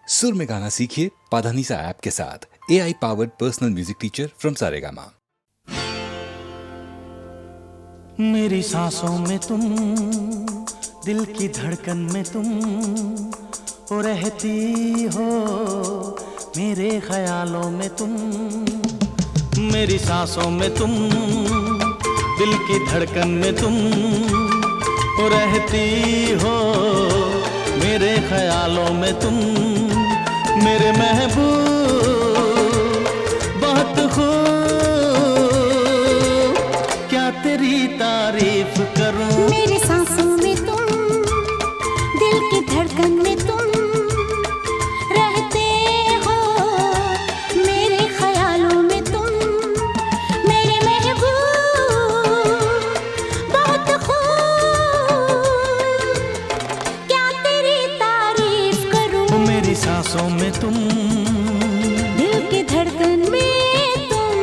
सुर में गाना सीखिए पाधानीसा ऐप के साथ। AI powered personal music teacher from Saregama. मेरी सांसों में तुम, दिल की धड़कन में तुम हो रहती हो, मेरे ख्यालों में तुम। मेरी सांसों में तुम, दिल की धड़कन में तुम हो रहती हो, मेरे ख्यालों में तुम। मेरे महबूब बहुत खूब, क्या तेरी तारीफ करूं। मेरी सांसों में तुम, दिल की धड़कन में तुम रहते हो, मेरे ख्यालों में तुम। मेरे महबूब बहुत खूब, क्या तेरी तारीफ करूं। मेरी सांसों में तुम, दिल की धड़कन में तुम।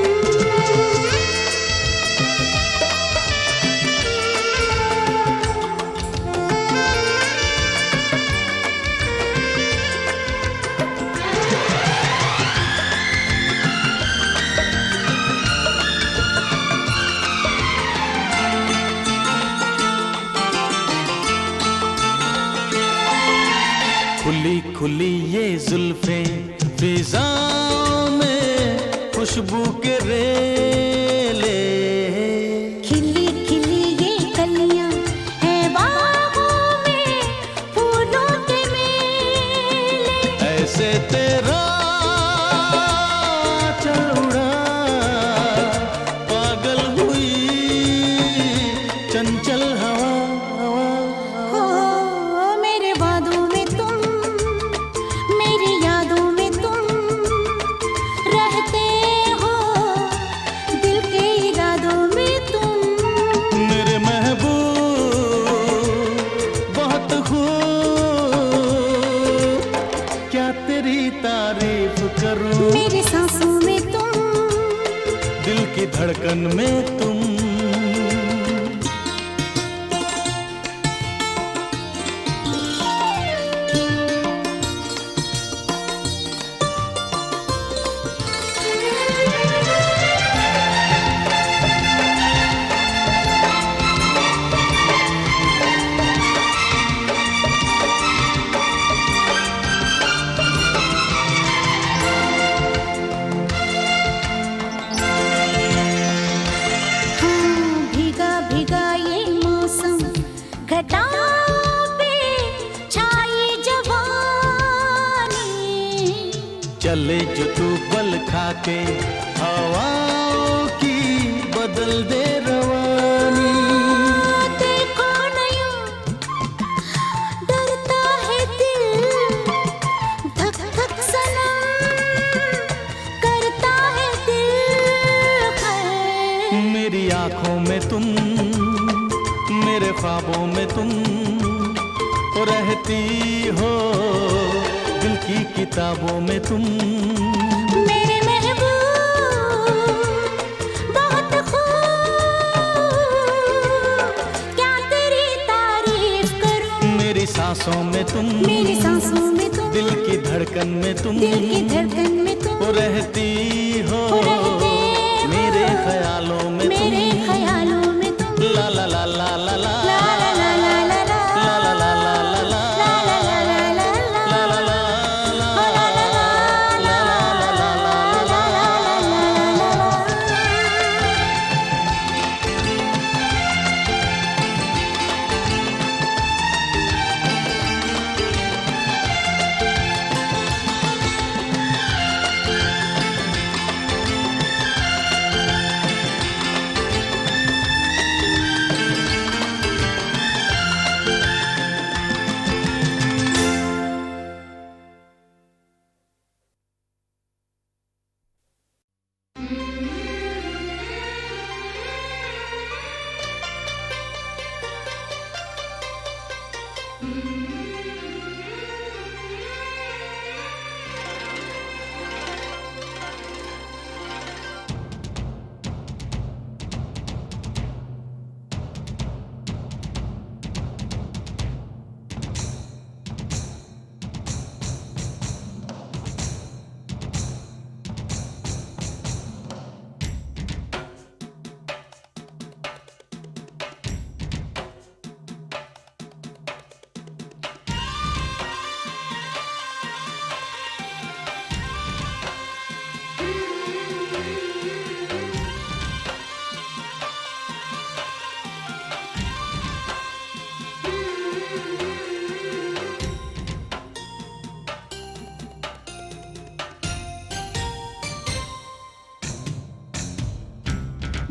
खुली खुली ये जुल्फे फिजाओं में खुशबू के रेले। खिली खिली ये कलियां है बागों में फूलों के मेले। ऐसे तेरा चल उड़ा, पागल हुई चंचल हवा। हो मेरे वादों में तुम, मेरी यादों में तुम रहते हो, दिल के इरादों में तुम। मेरे महबूब बहुत खूब, क्या तेरी तारीफ करूं। मेरी सांसों में तुम, दिल की धड़कन में तुम। हाँ भीगा भीगा ये मौसम, घटाओं पे छाई जवानी। चले जो तू बल खाके हवाओं की बदल दे रवानी। देखो न यूं डरता है दिल, धक धक सनम करता है दिल। है मेरी आंखों में तुम, मेरे ख्वाबों में तुम हो रहती हो, दिल की किताबों में तुम। मेरे महबूब बहुत खूब, क्या तेरी तारीफ करूं। मेरी सांसों में तुम, मेरी सांसों में तुम, दिल की धड़कन में तुम दिल की धड़कन में तुम हो रहती हो, हो रहते हो, मेरे ख्यालों में मेरे तुम। ख्यालों में तुम। ला ला ला ला ला ला ला ला ला ला ला ला, ला ला ला ला ला ला, ला ला ला ला ला ला, ला ला ला ला ला ला ला ला।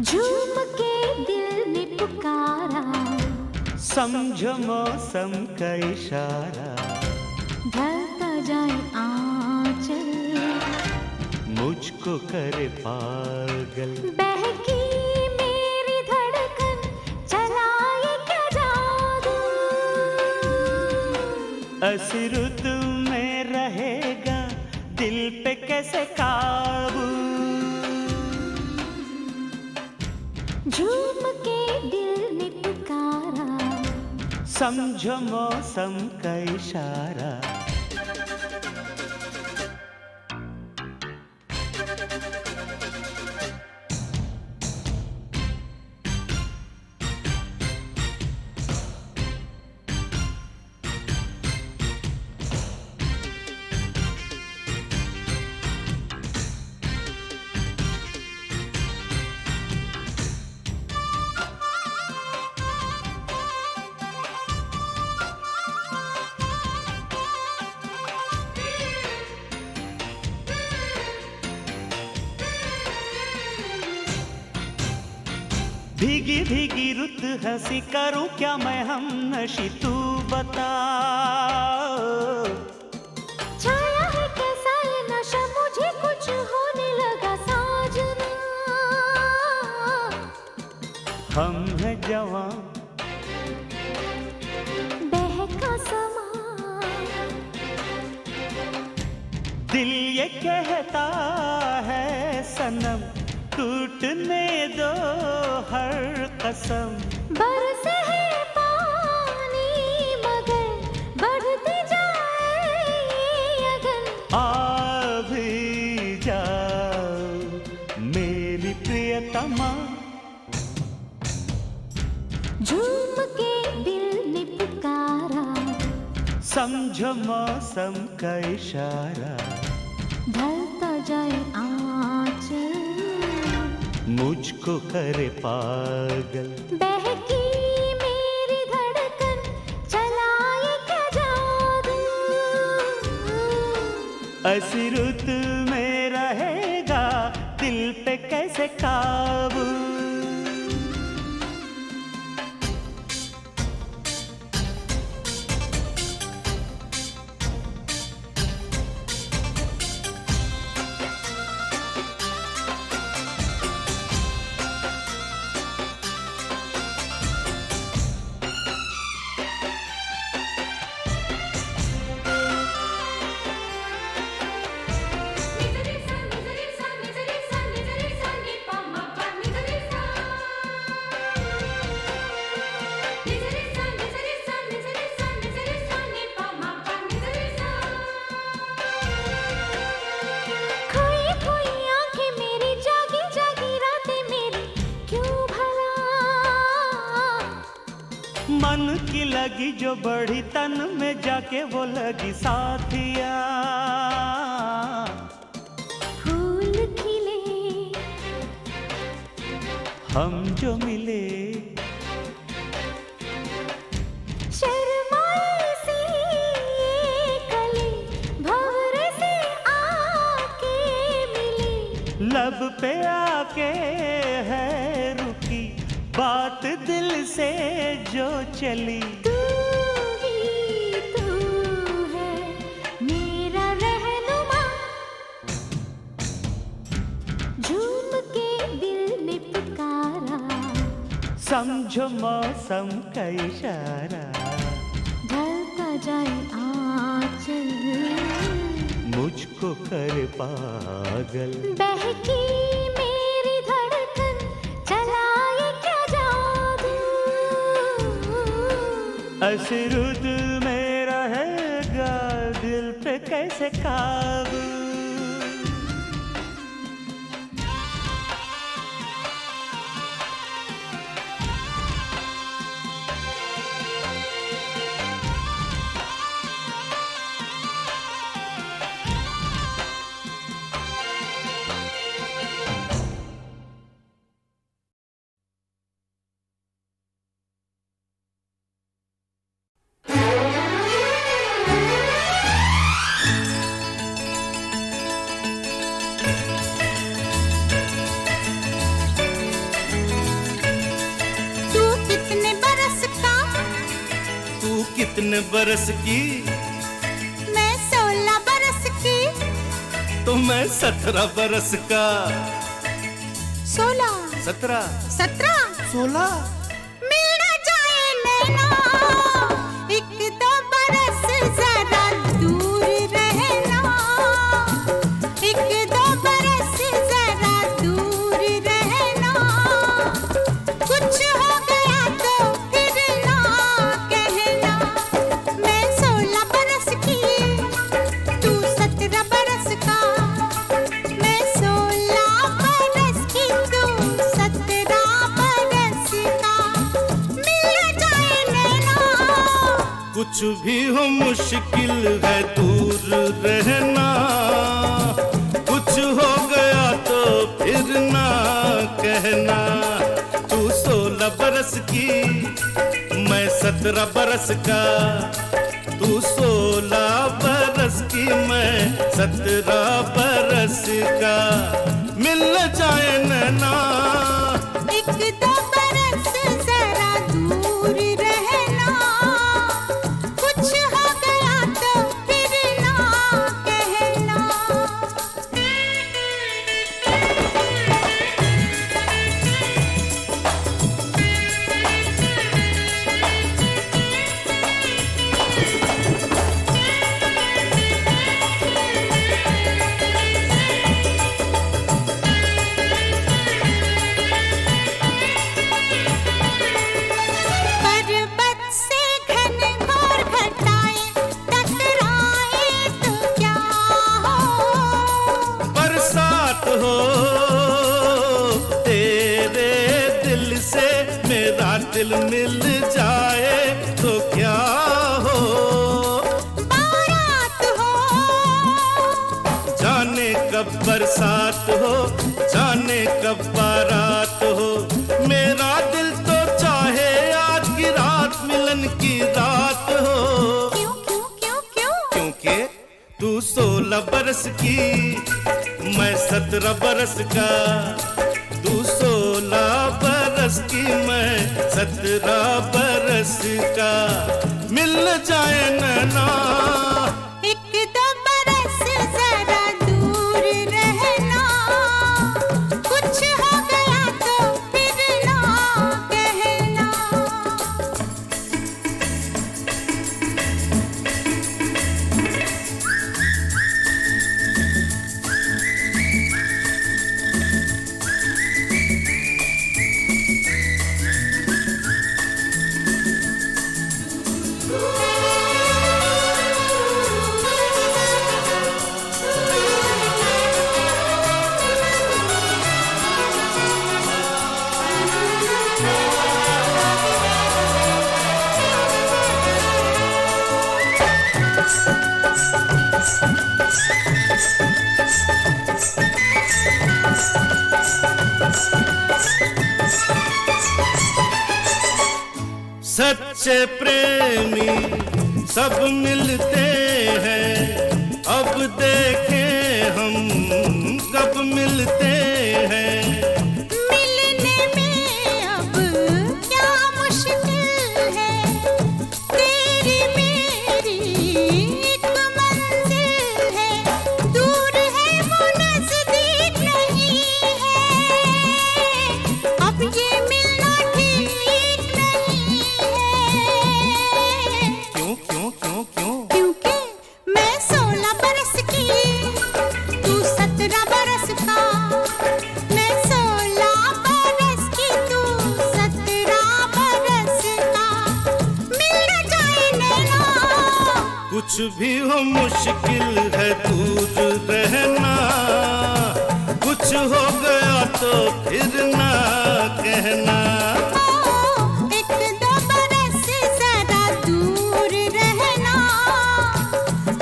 झूम के दिल ने पुकारा, समझो मौसम का इशारा, ढलता जाए आंचल, मुझको करे पागल। बहकी मेरी धड़कन, चलाए क्या जादू। ऐसी ऋतु में रहेगा दिल पे कैसे काबू। झूम के दिल ने पुकारा, समझो मौसम का इशारा। भीगी भीगी रुत हंसी करूं क्या मैं हम नशी, तू बता। छाया है कैसा ये नशा, मुझे कुछ होने लगा साजना। हम हैं जवान, बहका समा, दिल ये कहता है सनम, टूटने दो हर कसम। बरसे है पानी मगर बढ़ती जाए अगन। आ भी जाओ मेरी प्रियतमा, झूम के दिल ने पुकारा, समझो मौसम का इशारा, ढलता जाए आंचल, मुझको करे पागल। बहकी मेरी धड़कन, चलाए क्या जादू। ऐसी रुत में रहेगा दिल पे कैसे काबू। मन की लगी जो बढ़ी तन में जाके वो लगी साथिया। फूल खिले, हम जो मिले, शर्माई सी ये कली भंवरे से आके मिली। लब पे आके है रुकी बात दिल से जो चली। तू ही तू है मेरा रहनुमा, झूम के दिल ने पुकारा, समझो मौसम का इशारा, ढलता जाए आंचल, मुझको कर पागल। बहकी मेरी धड़कन, चलाए क्या जादू। ऐसी रुत में रहेगा दिल पे कैसे काबू। कितने बरस की? मैं 16 बरस की। तो मैं 17 बरस का। 16 17 17 16 मिल न जाए नैना, एक दो बरस जरा दूर रहना, एक दो बरस जरा दूर रहना, कुछ हो गया तो फिर ना कहना। मैं 16 बरस की, तू 17 बरस का, मैं 16 बरस की, तू 17 बरस का, मिल जाए नैना। कुछ भी हो मुश्किल है दूर रहना, कुछ हो गया तो फिर ना कहना। तू 16 बरस की, मैं 17 बरस का, तू 16 बरस की, मैं 17 बरस का, मिल जाए नैना। एक दो बरस जरा दूर रहना, कुछ हो गया तो फिर ना कहना। पर्वत से घनघोर घटाएं टकराए तो क्या हो, बरसात हो तेरे दिल से, मेरा दिल मिल जाए तो क्या हो। बारात हो जाने कब बरसात हो, जाने कब बारात हो, मेरा दिल तो चाहे आज की रात मिलन की रात हो। क्यों क्यों क्यों क्यों? क्योंकि तू 16 बरस की, मैं 17 बरस का, तू 16 बरस की, मैं 17 बरस का, मिल जाए नैना। एक दो बरस जरा दूर रहना, कुछ हो गया तो फिर ना कहना। सच्चे प्रेमी सब मिलते हैं, अब देखें हम कब मिलते हैं। मिलने में अब क्या मुश्किल है, तेरी मेरी एक मंजिल है, दूर है वो नजदीक नहीं है, अब ये मिलना ठीक नहीं है। क्यों क्यों क्यों क्यों? क्योंकि मैं 16 बरस की, तू 17 बरस का, मैं 16 बरस की, तू 17 बरस का, मिल न जाए नैना। कुछ भी हो मुश्किल है दूर रहना, कुछ हो गया तो फिर ना कहना। एक दो बरस जरा दूर रहना,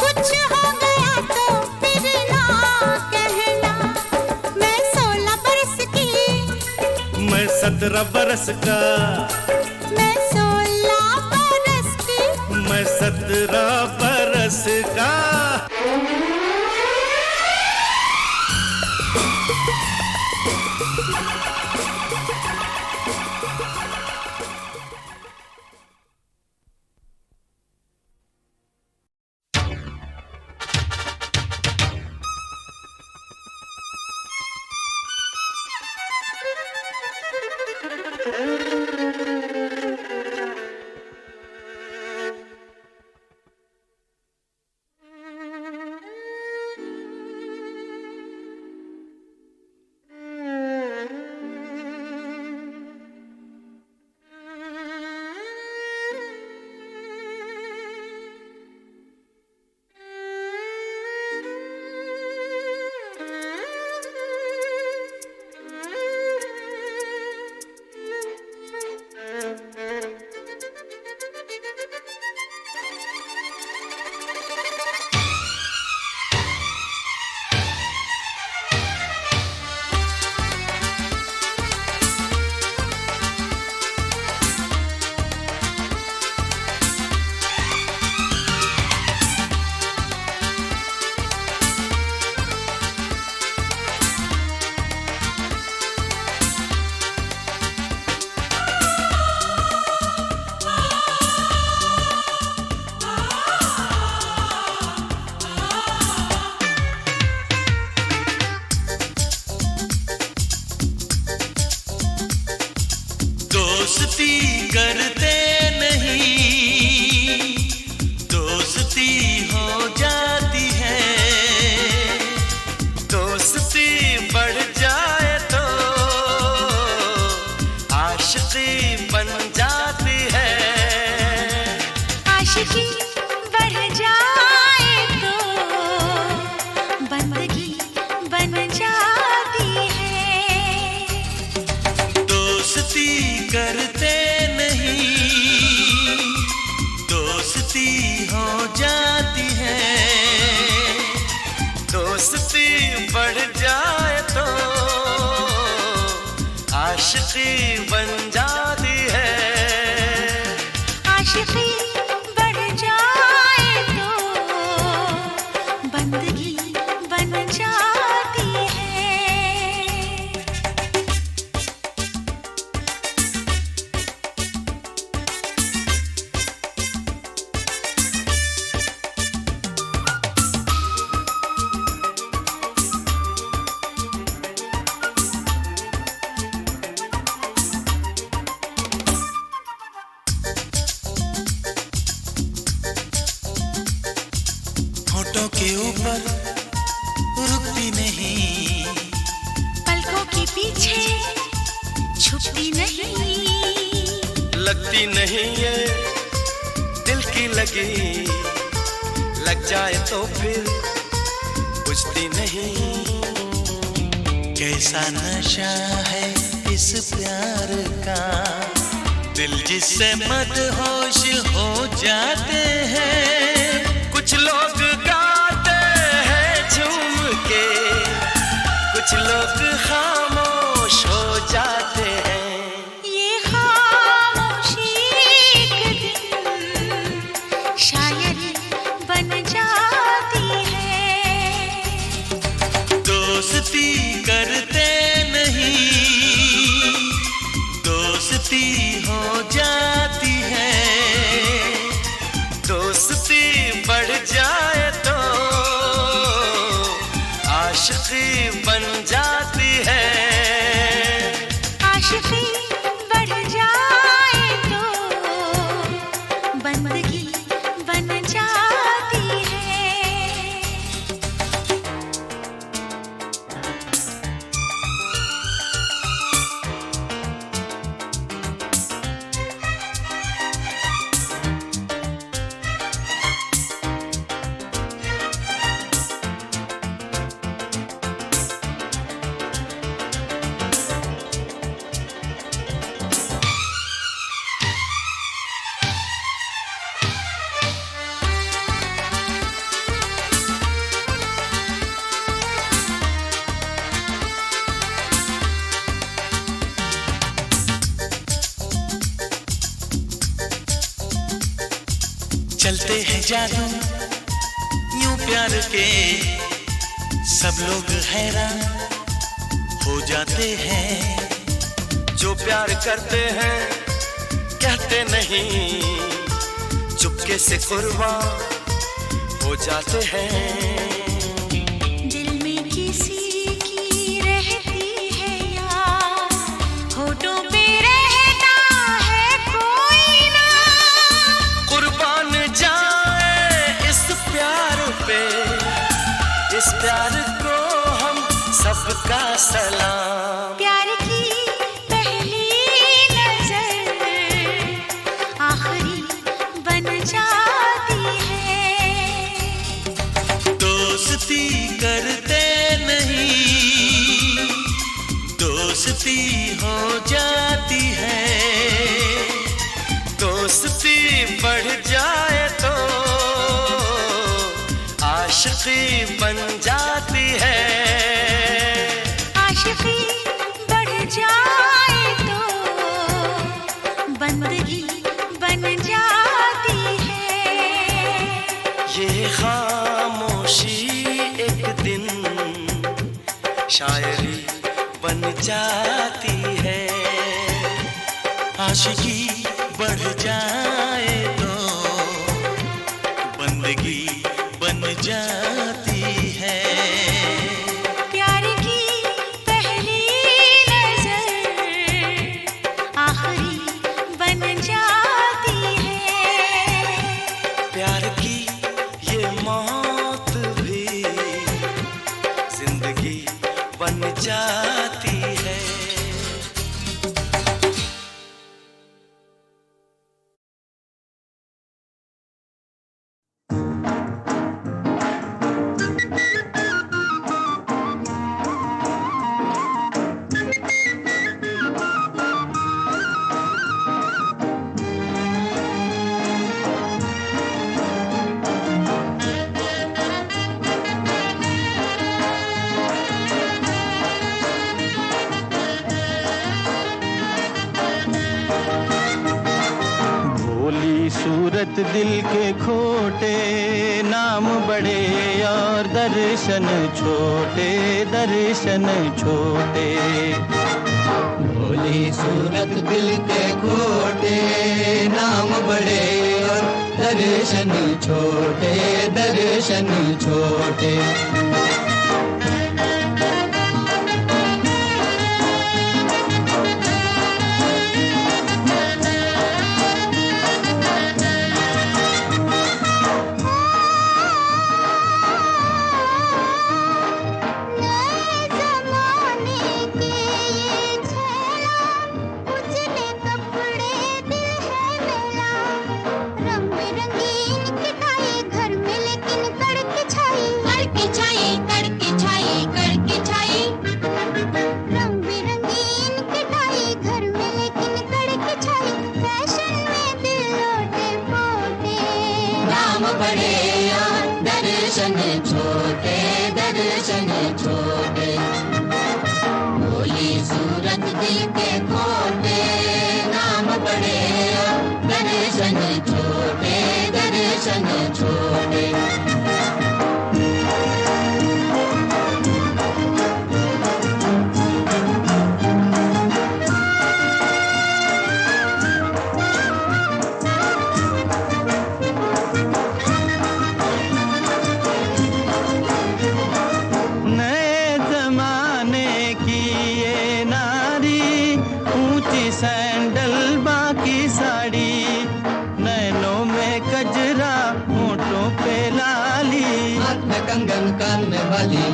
कुछ हो गया तो फिर ना कहना। मैं 16 बरस की, मैं 17 बरस का, मैं 16 बरस की, मैं 17 बरस का। दोस्ती करते नहीं, दोस्ती हो जाती है। दोस्ती बढ़ जाए तो आशिकी बन जाती है। आशिकी बढ़ जाए तो बंदगी बन जाती है। दोस्ती करते नहीं, दोस्ती हो जाती है। दोस्ती बढ़ जाए तो आशिकी बन जाती है। आशिकी बढ़ जाए तो बंदगी बन जाती है। होठों के ऊपर रुकती नहीं, पलकों के पीछे छुपती नहीं, लगती नहीं ये दिल की लगी, लग जाए तो फिर बुझती नहीं। कैसा नशा है इस प्यार का, दिल जिससे मदहोश हो जाते हैं। कुछ लोग गाते हैं झूम के, कुछ लोग खामोश हो जाते हैं। ये खामोशी एक दिन शायरी बन जाती है। दोस्ती करते नहीं, दोस्ती हो जाती है। दोस्ती बढ़ जाए तो आशिकी बन जाती है। आशिकी बढ़ जाए तो बंदगी बन जाती है। चलते हैं जादू यूं प्यार के, सब लोग हैरान हो जाते हैं। जो प्यार करते हैं कहते नहीं, चुपके से कुर्बान हो जाते हैं। दिल में किसी की रहती है यार, होठों पे रहता है कोई ना। कुर्बान जाए इस प्यार पे, इस प्यार को हम सबका सलाम। प्यार की पहली नजर आखिरी बन जाती है। दोस्ती करते नहीं, दोस्ती हो जाती है। दोस्ती बढ़ जाए तो आशिकी बन जाती है। आशिकी बढ़ जाए तो बंदगी बन जाती है। ये खामोशी एक दिन शायरी बन जाती है। आशिकी बढ़ जाए तो बंदगी बन जाती है। प्यार की पहली नजर आखिरी बन जाती है। सूरत दिल के खोटे, नाम बड़े और दर्शन छोटे, दर्शन छोटे। भोली सूरत दिल के खोटे, नाम बड़े और दर्शन छोटे, दर्शन छोटे।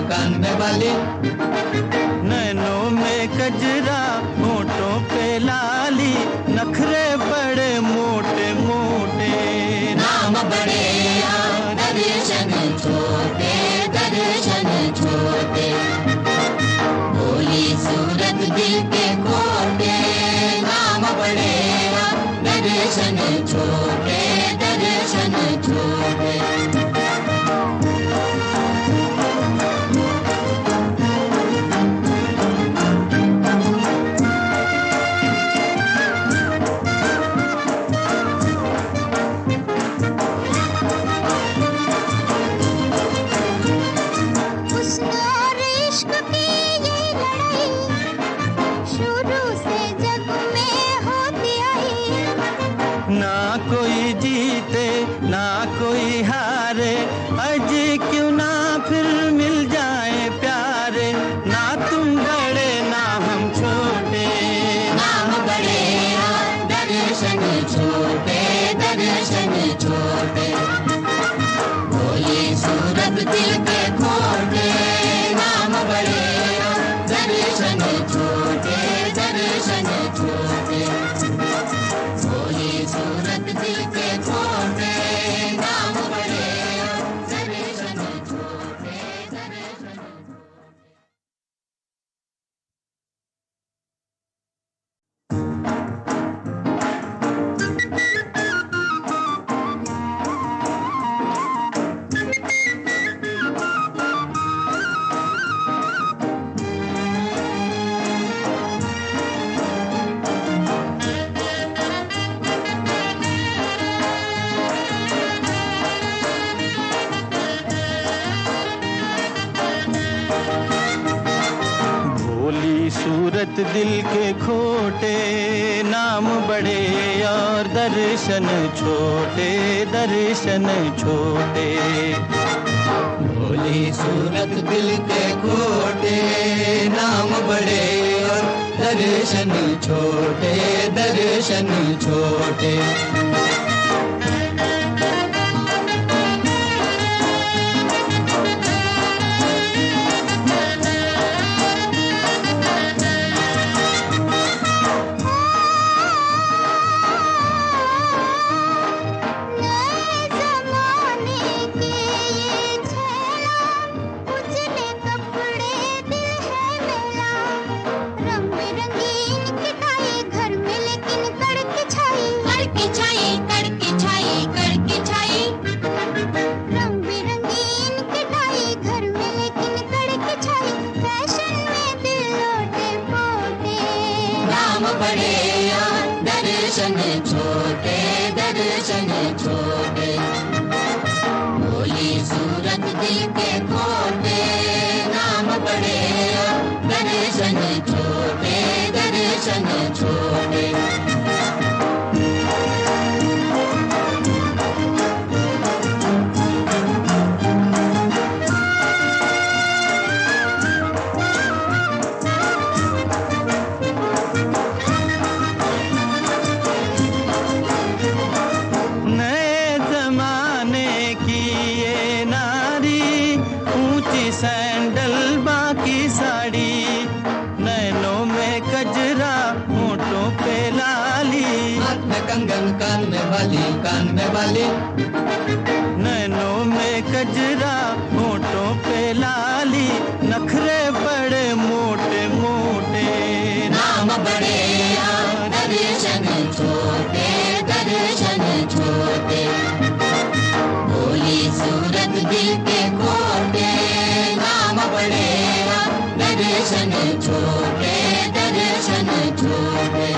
कान में वाली, नैनों में कजरा, होठों पे लाली, नखरे बड़े मोटे मोटे, नाम बड़े दर्शन छोटे, दर्शन छोटे। भोली सूरत दिल के खोटे, नाम बड़े दर्शन छोटे, दर्शन छोटे। दिल के खोटे, नाम बड़े दर्शन छोटे, दर्शन छोटे। भोली सूरत दिल के खोटे, नाम बड़े दर्शन छोटे, दर्शन सूरत दिल के खोटे, नाम बड़े और दर्शन छोटे, दर्शन छोटे। भोली सूरत दिल के खोटे, नाम बड़े और दर्शन छोटे, दर्शन छोटे। बड़े और दर्शन छोटे, दर्शन छोटे। भोली सूरत दिल के खोटे, नाम बड़े और दर्शन छोटे, दर्शन छोटे। सैंडल बाकी साड़ी, नैनों में कजरा होठों पे लाली, हाथ में कंगन कान में बाली, कान में बाली। नैनों में कजरा होठों पे लाली, नखरे बड़े मोटे मोटे, नाम बड़े और दर्शन छोटे, दर्शन छोटे। भोली सूरत दिल के खोटे, नाम बड़े और दर्शन छोटे, दर्शन छोटे।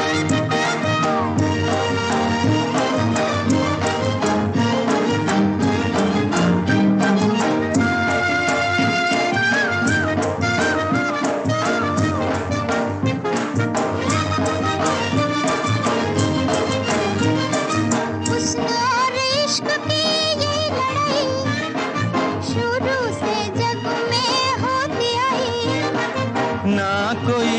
ना कोई